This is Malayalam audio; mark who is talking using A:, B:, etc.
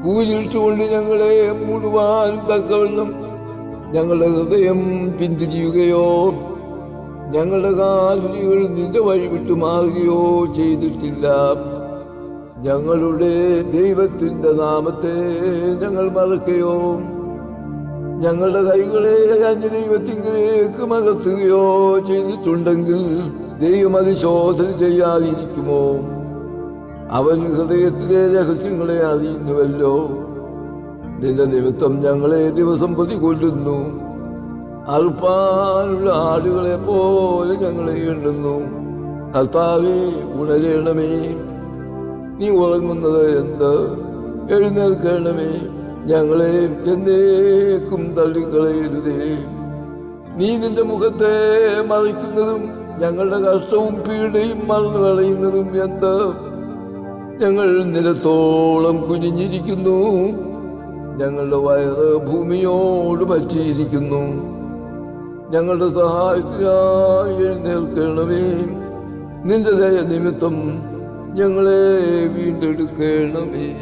A: പൂജിച്ചുകൊണ്ട് ഞങ്ങളെ മൂടുവാൻ തക്കവണ്ണം ഞങ്ങളുടെ ഹൃദയം പിന്തിരിയുകയോ ഞങ്ങളുടെ കാലുകൾ നിന്റെ വഴി വിട്ടു മാറുകയോ ചെയ്തിട്ടില്ല. ഞങ്ങളുടെ ദൈവത്തിന്റെ നാമത്തെ ഞങ്ങൾ മറക്കുകയോ ഞങ്ങളുടെ കൈകളെ അന്യദൈവത്തിലേക്ക് മലർത്തുകയോ ചെയ്തിട്ടുണ്ടെങ്കിൽ ദൈവം അത് ശോധന ചെയ്യാതിരിക്കുമോ? അവൻ ഹൃദയത്തിലെ രഹസ്യങ്ങളെ അറിയുന്നുവല്ലോ. നിന്റെ നിമിത്തം ഞങ്ങളെ ദിവസം പ്രതി കൊല്ലുന്നു. അർപ്പാനുള്ള ആടുകളെ പോലെ ഞങ്ങളെ എണ്ണുന്നു. കർത്താവേ, ഉണരണമേ. നീ ഉറങ്ങുന്നത് എന്ത്? എഴുന്നേൽക്കണമേ. ഞങ്ങളെ എന്നേക്കും തള്ളിക്കളയരുതേ. നീ നിന്റെ മുഖത്തെ മറിക്കുന്നതും ഞങ്ങളുടെ കഷ്ടവും പീഡയും മറന്നു കളയുന്നതും എന്ത്? ഞങ്ങൾ നിലത്തോളം കുനിഞ്ഞിരിക്കുന്നു. ഞങ്ങളുടെ വയറ് ഭൂമിയോട് പറ്റിയിരിക്കുന്നു. ഞങ്ങളുടെ സഹായത്തിനായി എഴുന്നേൽക്കണമേ. നിന്റെ ദയ നിമിത്തം ഞങ്ങളെ വീണ്ടെടുക്കണമേ.